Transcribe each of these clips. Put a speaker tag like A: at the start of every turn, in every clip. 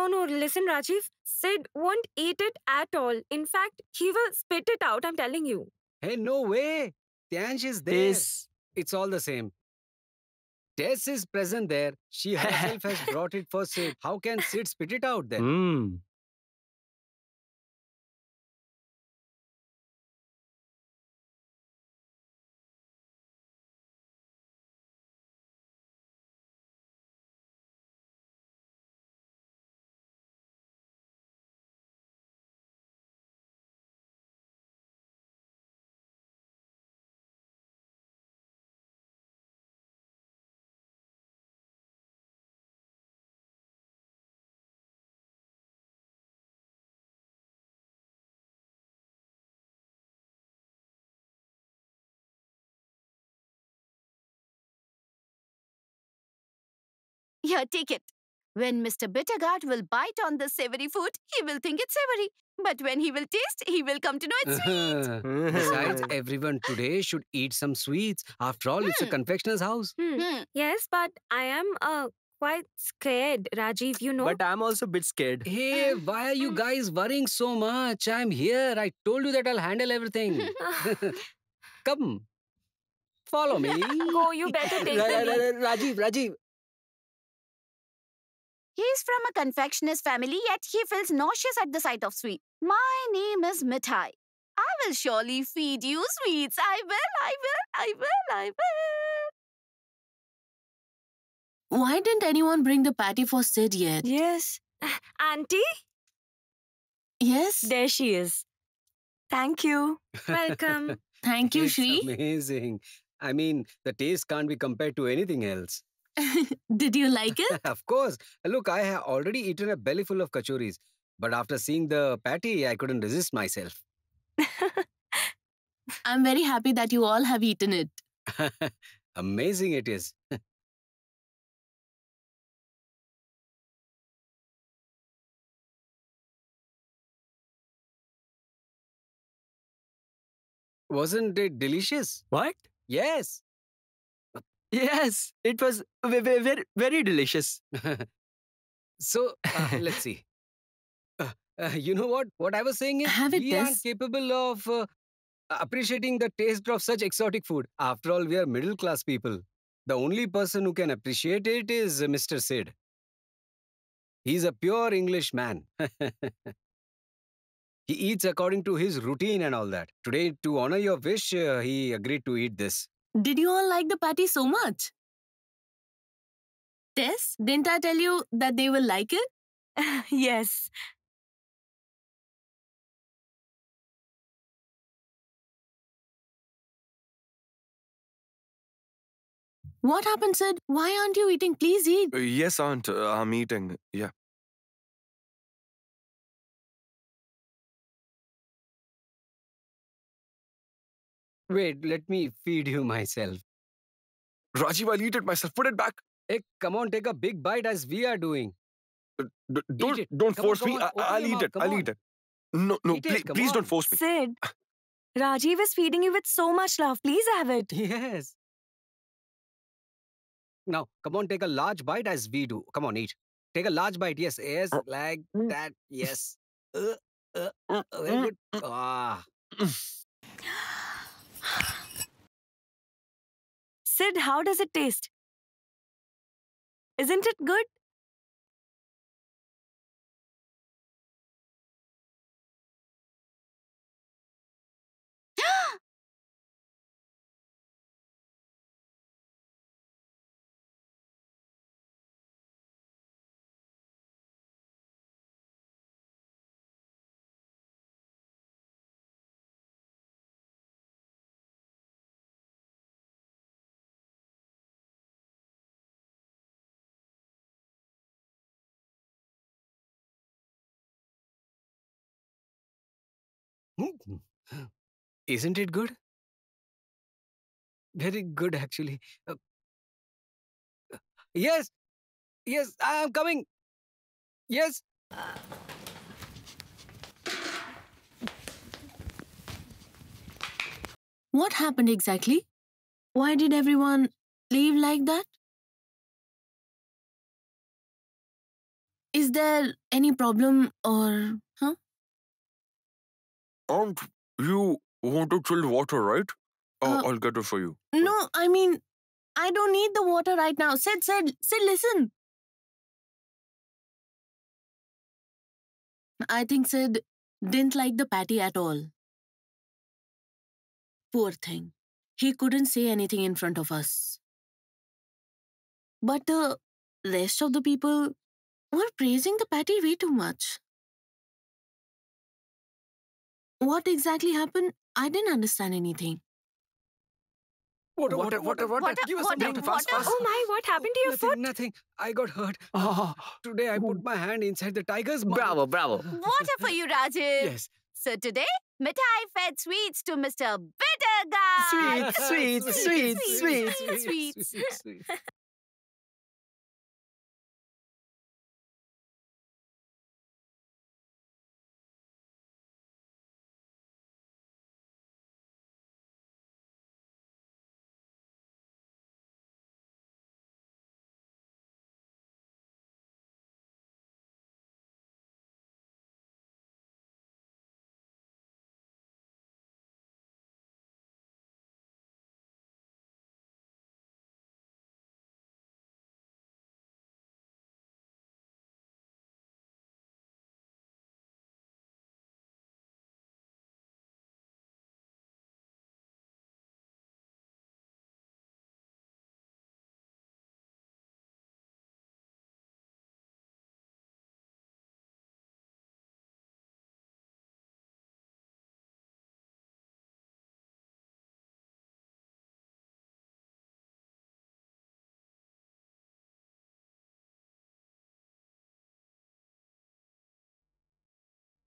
A: no, listen, Rajiv. Sid won't eat it at all. In fact, he will spit it out, I'm telling you.
B: Hey, no way. Tansh is there.
C: Yes.
B: It's all the same. Tess is present there. She herself has brought it for Sid. How can Sid spit it out then?
C: Hmm.
D: Here, take it. When Mr. Bittergourd will bite on the savory food, he will think it's savory. But when he will taste, he will come to know it's sweet.
B: Besides, everyone today should eat some sweets. After all, it's a confectioner's house.
A: Yes, but I am quite scared, Rajiv, you know.
C: But I'm also a bit scared.
B: Hey, why are you guys worrying so much? I'm here. I told you that I'll handle everything. Come, follow me.
A: Go, you better take the lead.
C: Rajiv.
D: He's from a confectioner's family, yet he feels nauseous at the sight of sweet. My name is Mithai. I will surely feed you sweets. I will.
E: Why didn't anyone bring the patty for Sid yet?
A: Yes. Auntie,
E: Yes?
A: there she is. Thank you. Welcome.
E: Thank you,
B: It's
E: Shri.
B: amazing. I mean, the taste can't be compared to anything else.
E: Did you like it?
B: Of course. Look, I have already eaten a belly full of kachoris. But after seeing the patty, I couldn't resist myself.
E: I'm very happy that you all have eaten it.
B: Amazing it is. Wasn't it delicious?
C: What?
B: Yes.
C: Yes, it was very, very delicious.
B: So, let's see. You know what? What I was saying is,
E: Have it,
B: we aren't
E: Tess.
B: capable of appreciating the taste of such exotic food. After all, we are middle class people. The only person who can appreciate it is Mr. Sid. He's a pure English man. He eats according to his routine and all that. Today, to honor your wish, he agreed to eat this.
E: Did you all like the patty so much? Tess, didn't I tell you that they will like it?
A: Yes.
E: What happened, Sid? Why aren't you eating? Please eat.
F: Yes, Aunt, I'm eating. Yeah.
B: Wait, let me feed you myself.
F: Rajiv, I'll eat it myself. Put it back.
B: Hey, come on, take a big bite as we are doing.
F: Don't
B: it.
F: don't
B: Come on,
F: force
B: come
F: me.
B: on. Open
F: I'll
B: your
F: eat
B: mouth,
F: it.
B: come
F: I'll
B: on.
F: eat it. No,
B: Eat it, come
F: please
B: on.
F: don't force me.
A: Sid, Rajiv is feeding you with so much love. Please have it.
B: Yes. Now, come on, take a large bite as we do. Come on, eat. Take a large bite. Yes, yes, like that. Yes. Very good. Ah.
A: Sid, how does it taste? Isn't it good?
B: Isn't it good? Very good, actually. Yes, yes, I am coming. Yes.
E: What happened exactly? Why did everyone leave like that? Is there any problem or... Huh?
F: You wanted chilled water, right?
E: Uh,
F: I'll get it for you.
E: No, I mean, I don't need the water right now. Sid, listen. I think Sid didn't like the patty at all. Poor thing. He couldn't say anything in front of us. But the rest of the people were praising the patty way too much. What exactly happened? I didn't understand anything.
B: Water.
D: Give us some water,
F: fast.
A: Oh my, what happened to your foot?
B: Nothing. I got hurt.
C: Oh,
B: Today I put my hand inside the tiger's mouth.
C: bravo.
D: Water for you, Rajiv.
B: Yes.
D: So today, Mithai fed sweets to Mr. Bittergourd.
E: Sweets.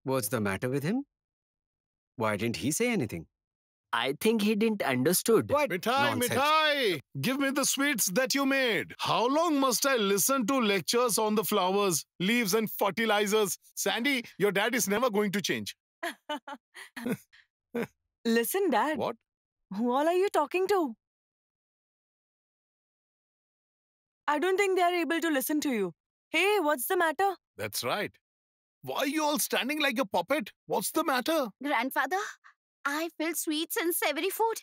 B: What's the matter with him? Why didn't he say anything?
C: I think he didn't understood.
B: What?
G: Mithai,
B: Nonsense.
G: Mithai, give me the sweets that you made. How long must I listen to lectures on the flowers, leaves, and fertilizers? Sandy, your dad is never going to change.
H: Listen, Dad.
G: What?
H: Who all are you talking to? I don't think they are able to listen to you. Hey, what's the matter?
G: That's right. Why are you all standing like a puppet? What's the matter?
D: Grandfather, I filled sweets and savory food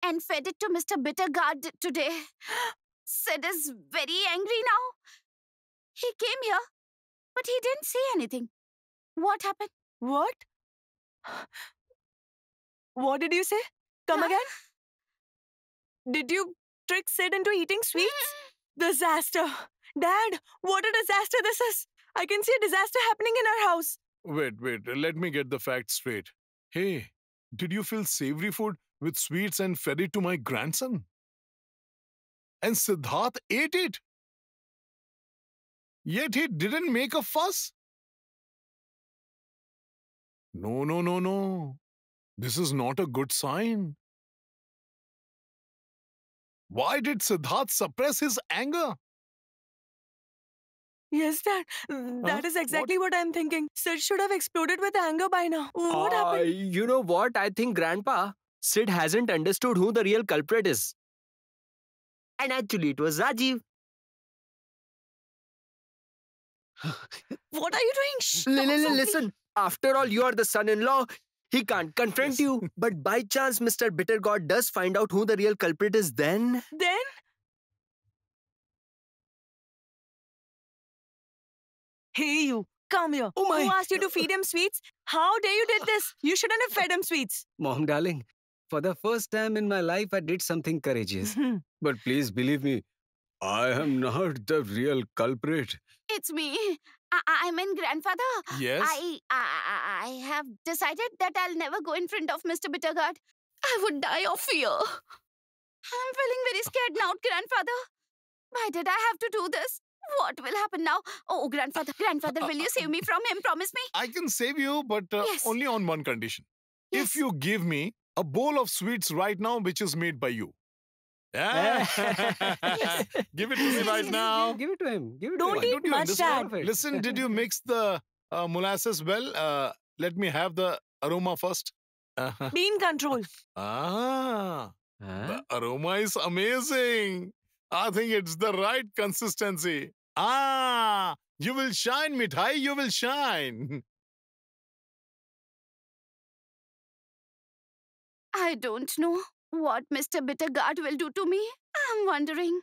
D: and fed it to Mr. Bittergourd today. Sid is very angry now. He came here, but he didn't say anything. What happened?
H: What? What did you say? Come
D: Huh?
H: again? Did you trick Sid into eating sweets? Disaster. Dad, what a disaster this is. I can see a disaster happening in our house.
G: Wait, let me get the facts straight. Hey, did you fill savory food with sweets and fed it to my grandson? And Siddharth ate it. Yet he didn't make a fuss. No. This is not a good sign. Why did Siddharth suppress his anger?
H: Yes, Dad. That is exactly what I'm thinking. Sid should have exploded with anger by now. What happened?
C: You know what? I think Grandpa, Sid hasn't understood who the real culprit is. And actually, it was Rajiv.
H: What are you doing? Shh, talk softly.
C: Listen, after all, you are the son-in-law. He can't confront
G: Yes.
C: you. But by chance, Mr. Bittergourd does find out who the real culprit is, then...
H: Then? Hey, you. Come here.
B: Oh my.
H: Who asked you to feed him sweets? How dare you did this? You shouldn't have fed him sweets.
B: Mom, darling, for the first time in my life, I did something courageous. But please believe me, I am not the real culprit.
D: It's me. I mean, grandfather.
G: Yes.
D: I have decided that I'll never go in front of Mr. Bittergourd. I would die of fear. I'm feeling very scared now, grandfather. Why did I have to do this? What will happen now? Oh, grandfather, will you save me from him? Promise me.
G: I can save you, but
D: Yes.
G: only on one condition.
D: Yes.
G: If you give me a bowl of sweets right now, which is made by you. Yeah. Give it to me
D: Yes,
G: right
D: yes.
G: now.
B: Give it to him. Give it
H: Don't
B: to him.
H: eat
G: you
H: much,
G: understand?
H: Dad.
G: Listen, did you mix the molasses well? Let me have the aroma first.
H: Bean control.
G: Ah,
B: Huh?
G: the aroma is amazing. I think it's the right consistency. Ah, You will shine, Mithai, you will shine.
D: I don't know what Mr. Bittergourd will do to me. I'm wondering.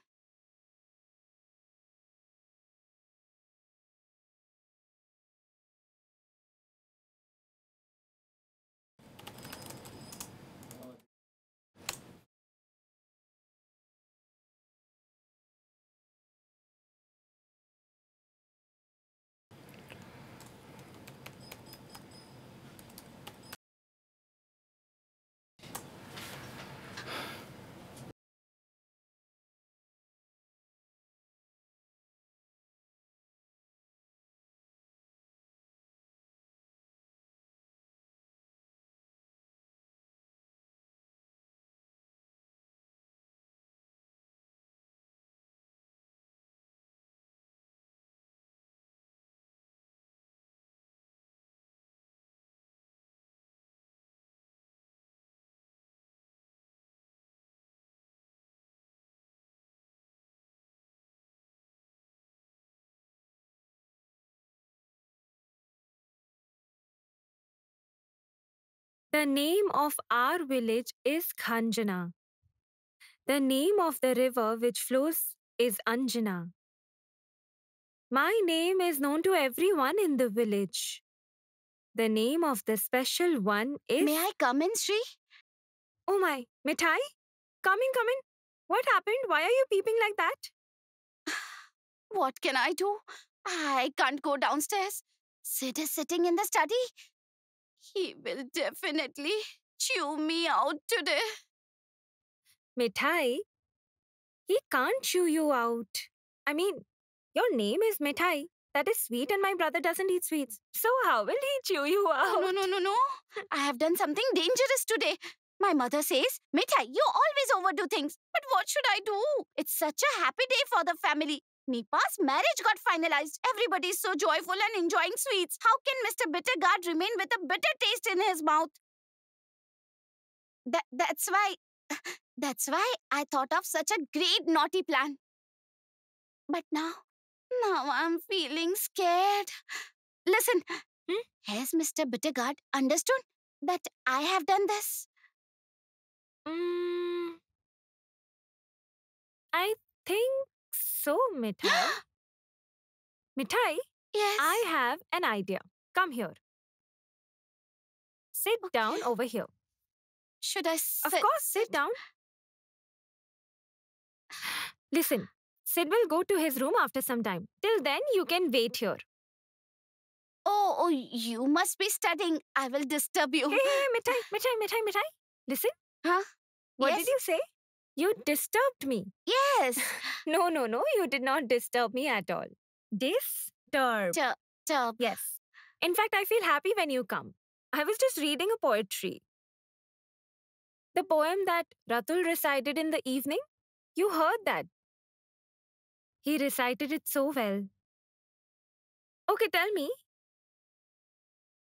A: The name of our village is Khanjana. The name of the river which flows is Anjana. My name is known to everyone in the village. The name of the special one is...
D: May I come in, Sri?
A: Oh my, Mithai? Come in, come in. What happened? Why are you peeping like that?
D: What can I do? I can't go downstairs. Sid is sitting in the study. He will definitely chew me out today.
A: Mithai? He can't chew you out. I mean, your name is Mithai. That is sweet and my brother doesn't eat sweets. So how will he chew you out?
D: No. I have done something dangerous today. My mother says, Mithai, you always overdo things. But what should I do? It's such a happy day for the family. Nipa's marriage got finalized. Everybody is so joyful and enjoying sweets. How can Mr. Bittergourd remain with a bitter taste in his mouth? That's why I thought of such a great naughty plan. But now I'm feeling scared. Listen, has Mr. Bittergourd understood that I have done this?
A: I think so, Mithai. Mithai,
D: Yes.
A: I have an idea. Come here. Sit down over here.
D: Should I sit?
A: Of course, sit down. Listen, Sid will go to his room after some time. Till then, you can wait here.
D: Oh, you must be studying. I will disturb you.
A: Hey, Mithai. Listen.
D: Huh?
A: What
D: Yes?
A: did you say? You disturbed me.
D: Yes.
A: No, you did not disturb me at all. Disturb.
D: Disturb.
A: Yes. In fact, I feel happy when you come. I was just reading a poetry. The poem that Ratul recited in the evening, you heard that. He recited it so well. Okay, tell me.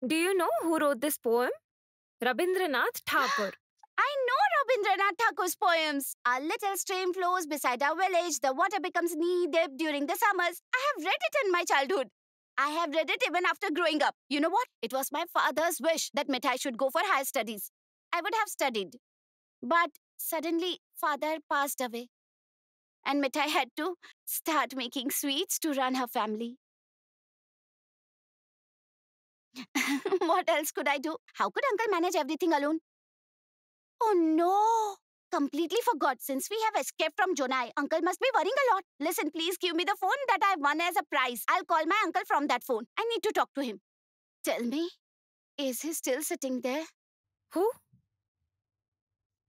A: Do you know who wrote this poem? Rabindranath Tagore.
D: I know Rabindranath Tagore's poems. A little stream flows beside our village. The water becomes knee-deep during the summers. I have read it in my childhood. I have read it even after growing up. You know what? It was my father's wish that Mithai should go for higher studies. I would have studied. But suddenly, father passed away. And Mithai had to start making sweets to run her family. What else could I do? How could uncle manage everything alone? Oh no! Completely forgot. Since we have escaped from Jonai, uncle must be worrying a lot. Listen, please give me the phone that I won as a prize. I'll call my uncle from that phone. I need to talk to him. Tell me, is he still sitting there?
A: Who?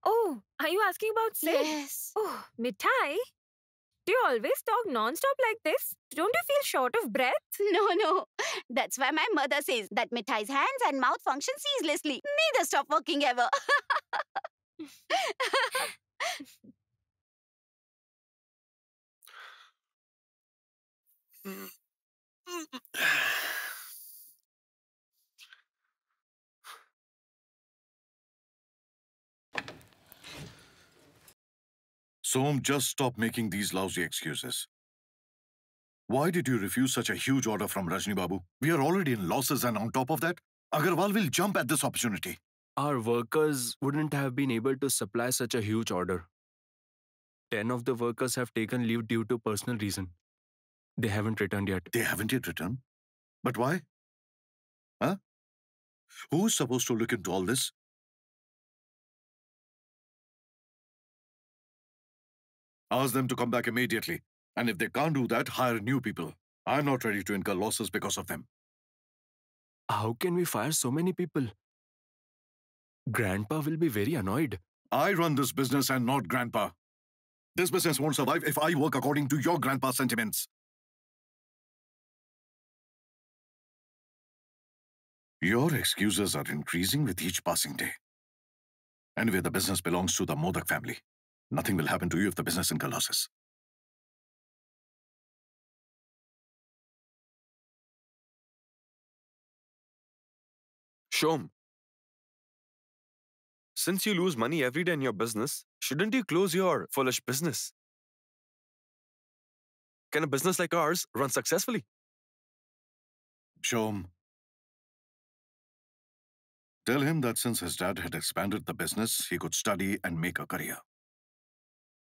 A: Oh, are you asking about Sid?
D: Yes.
A: Oh, Mithai? Do you always talk non-stop like this? Don't you feel short of breath?
D: No. That's why my mother says that Mithai's hands and mouth function ceaselessly. Neither stop working ever.
F: Som, just stop making these lousy excuses.
I: Why did you refuse such a huge order from Rajni Babu? We are already in losses, and on top of that, Agarwal will jump at this opportunity.
C: Our workers wouldn't have been able to supply such a huge order. 10 of the workers have taken leave due to personal reason. They haven't returned yet.
I: They haven't yet returned? But why? Huh? Who's supposed to look into all this? Ask them to come back immediately. And if they can't do that, hire new people. I'm not ready to incur losses because of them.
C: How can we fire so many people? Grandpa will be very annoyed.
I: I run this business and not Grandpa. This business won't survive if I work according to your Grandpa's sentiments. Your excuses are increasing with each passing day. Anyway, the business belongs to the Modak family. Nothing will happen to you if the business incurs losses.
F: Shom, since you lose money every day in your business, shouldn't you close your foolish business? Can a business like ours run successfully?
I: Shom, tell him that since his dad had expanded the business, he could study and make a career.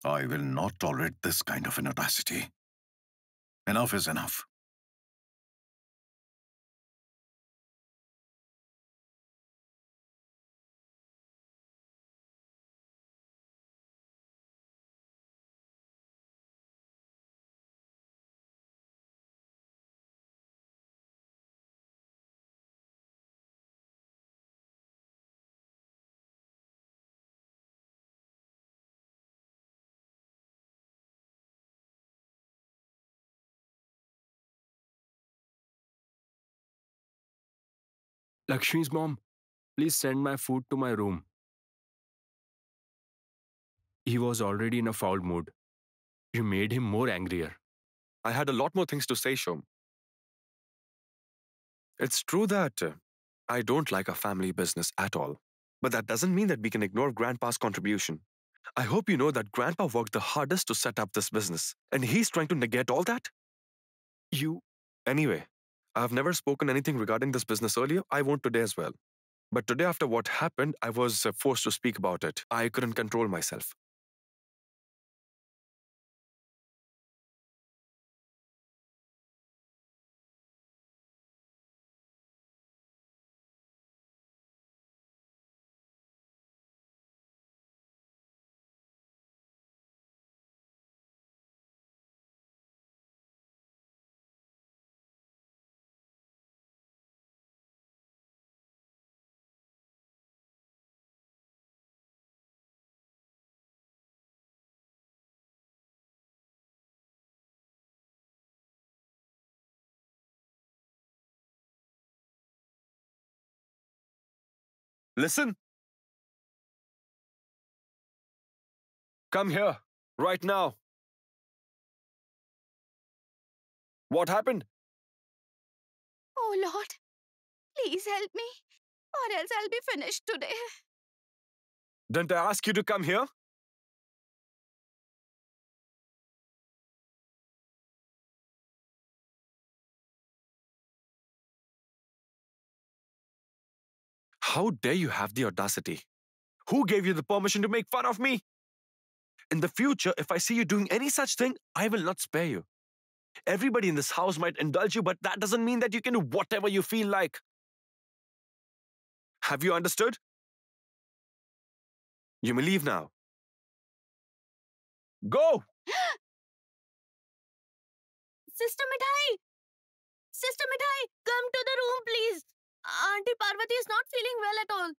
I: I will not tolerate this kind of an audacity. Enough is enough.
C: Lakshmi's mom, please send my food to my room. He was already in a foul mood. You made him more angrier.
F: I had a lot more things to say, Shom. It's true that I don't like a family business at all. But that doesn't mean that we can ignore Grandpa's contribution. I hope you know that Grandpa worked the hardest to set up this business. And he's trying to negate all that? Anyway, I've never spoken anything regarding this business earlier. I won't today as well. But today, after what happened, I was forced to speak about it. I couldn't control myself. Listen. Come here, right now. What happened?
D: Oh, Lord. Please help me, or else I'll be finished today.
F: Didn't I ask you to come here? How dare you have the audacity? Who gave you the permission to make fun of me? In the future, if I see you doing any such thing, I will not spare you. Everybody in this house might indulge you, but that doesn't mean that you can do whatever you feel like. Have you understood? You may leave now. Go!
E: Sister Mithai! Sister Mithai, come to the room, please. Auntie Parvati is not feeling well at all.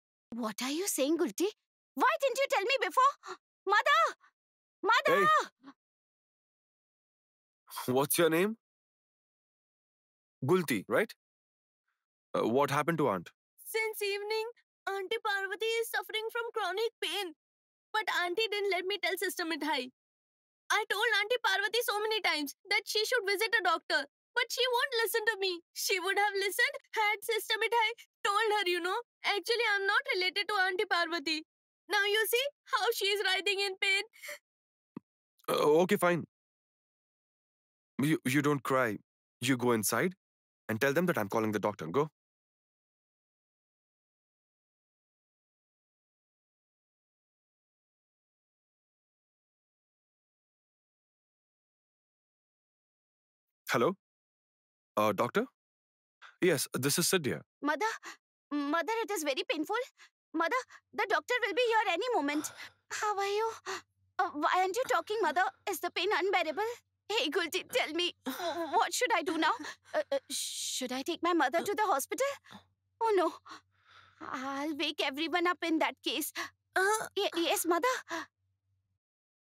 D: What are you saying, Gulti? Why didn't you tell me before? Mother! Mother!
F: Hey. What's your name? Gulti, right? What happened to Aunt?
E: Since evening, Auntie Parvati is suffering from chronic pain. But Auntie didn't let me tell Sister Mithai. I told Auntie Parvati so many times that she should visit a doctor. But she won't listen to me. She would have listened had Sister Mithai told her, Actually, I'm not related to Auntie Parvati. Now you see how she is writhing in pain.
F: Okay, fine. You don't cry. You go inside and tell them that I'm calling the doctor. Go. Hello? Doctor? Yes, this is Sid here.
D: Mother, mother, it is very painful. Mother, the doctor will be here any moment. How are you? Why aren't you talking, mother? Is the pain unbearable? Hey, Gulti, tell me, what should I do now? Should I take my mother to the hospital? Oh no, I'll wake everyone up in that case. Yes, mother.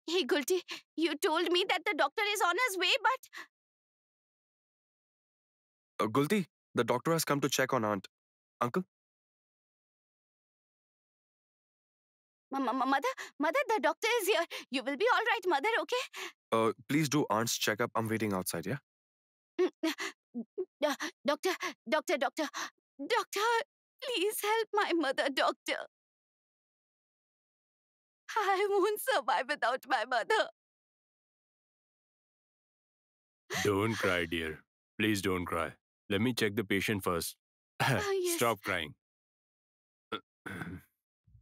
D: Hey, Gulti, you told me that the doctor is on his way, but
F: Gulti, the doctor has come to check on Aunt. Uncle?
D: mother, the doctor is here. You will be all right, mother, okay?
F: Please do Aunt's checkup. I'm waiting outside, yeah?
D: Doctor, doctor, please help my mother, doctor. I won't survive without my mother.
C: Don't cry, dear. Please don't cry. Let me check the patient first.
D: Yes.
C: Stop crying.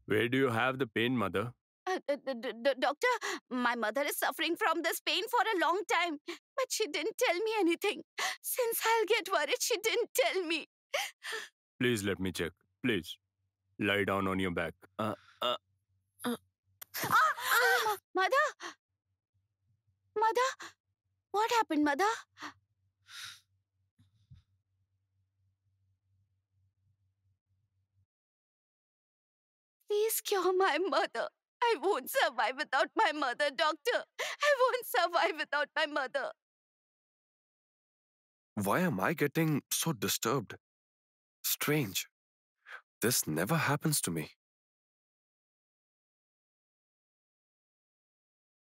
C: Where do you have the pain, mother?
D: Doctor, my mother is suffering from this pain for a long time, but she didn't tell me anything. Since I'll get worried, she didn't tell me.
C: Please let me check. Please. Lie down on your back.
D: Mother? Mother? What happened, mother? Please cure my mother. I won't survive without my mother, doctor. I won't survive without my mother.
F: Why am I getting so disturbed? Strange. This never happens to me.